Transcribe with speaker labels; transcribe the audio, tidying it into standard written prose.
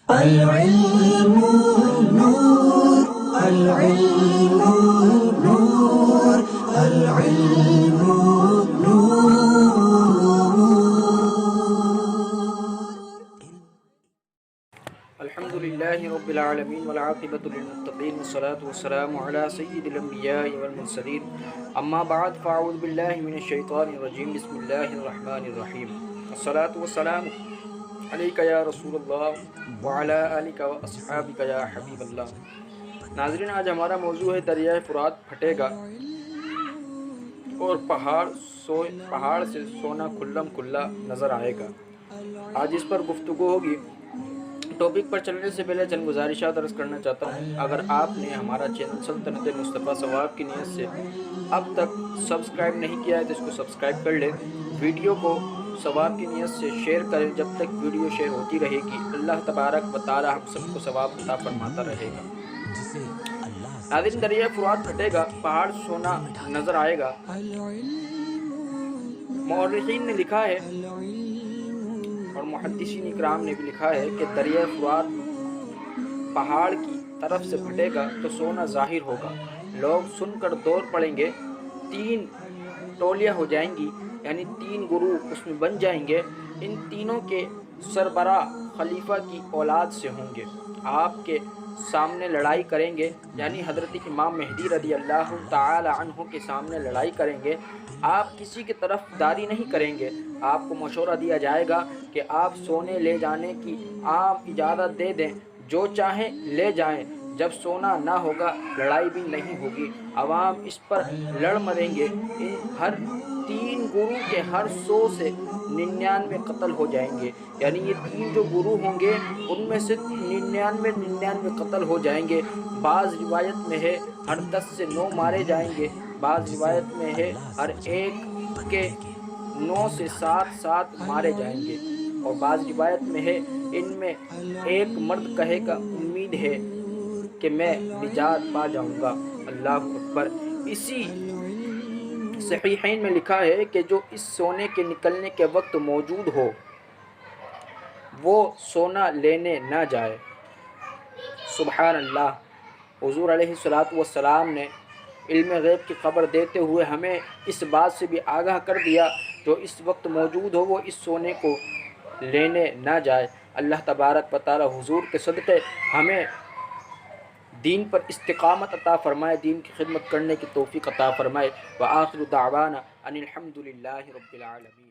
Speaker 1: العلم نور، العلم نور، العلم نور.
Speaker 2: الحمد لله رب العالمين والعاقبة للمتقين والصلاة والسلام على سيد الأنبياء والمرسلين أما بعد فأعوذ بالله من الشيطان الرجيم بسم الله الرحمن الرحيم الصلاة والسلام عليك يا رسول الله وعلى آلك وأصحابك يا حبيب الله. ناظرین، آج ہمارا موضوع ہے دریائے فرات پھٹے گا اور پہاڑ سے سونا کھلم کھلا نظر آئے گا. آج اس پر گفتگو ہوگی. ٹاپک پر چلنے سے پہلے چند گزارشات عرض کرنا چاہتا ہوں. اگر آپ نے ہمارا چینل سلطنت مصطفیٰ ثواب کی نیت سے اب تک سبسکرائب نہیں کیا ہے تو اس کو سبسکرائب کر لیں. ویڈیو کو ثواب کی نیت سے شیئر کریں. جب تک ویڈیو شیئر ہوتی رہے گی اللہ تبارک و تعالی ہم سب کو ثواب عطا فرماتا رہے گا. ناظرین، دریائے فرات پھٹے گا، پہاڑ سونا نظر آئے گا. مورخین نے لکھا ہے اور محدثین اکرام نے بھی لکھا ہے کہ دریائے فرات پہاڑ کی طرف سے پھٹے گا تو سونا ظاہر ہوگا. لوگ سن کر دوڑ پڑیں گے. 3 ٹولیاں ہو جائیں گی، یعنی 3 گروہ اس میں بن جائیں گے. ان تینوں کے سربراہ خلیفہ کی اولاد سے ہوں گے. آپ کے سامنے لڑائی کریں گے، یعنی حضرت امام مہدی رضی اللہ تعالی عنہ کے سامنے لڑائی کریں گے. آپ کسی کی طرف داری نہیں کریں گے. آپ کو مشورہ دیا جائے گا کہ آپ سونے لے جانے کی آپ اجازت دے دیں، جو چاہیں لے جائیں. جب سونا نہ ہوگا لڑائی بھی نہیں ہوگی. عوام اس پر لڑ مریں گے. ان ہر 3 گروہ کے ہر 100 سے 99 قتل ہو جائیں گے. یعنی یہ 3 جو گروہ ہوں گے ان میں سے 99 قتل ہو جائیں گے. بعض روایت میں ہے ہر 10 سے 9 مارے جائیں گے. بعض روایت میں ہے ہر ایک کے 9 سے 7 مارے جائیں گے. اور بعض روایت میں ہے ان میں ایک مرد کہے گا امید ہے کہ میں نجات پا جاؤں گا. اللہ اکبر. اسی صحیحین میں لکھا ہے کہ جو اس سونے کے نکلنے کے وقت موجود ہو وہ سونا لینے نہ جائے. سبحان اللہ. حضور علیہ السلام نے علم غیب کی خبر دیتے ہوئے ہمیں اس بات سے بھی آگاہ کر دیا جو اس وقت موجود ہو وہ اس سونے کو لینے نہ جائے. اللہ تبارک و تعالی حضور کے صدقے ہمیں دین پر استقامت عطا فرمائے، دین کی خدمت کرنے کی توفیق عطا فرمائے. وآخر دعوانا ان الحمد للہ رب العالمین.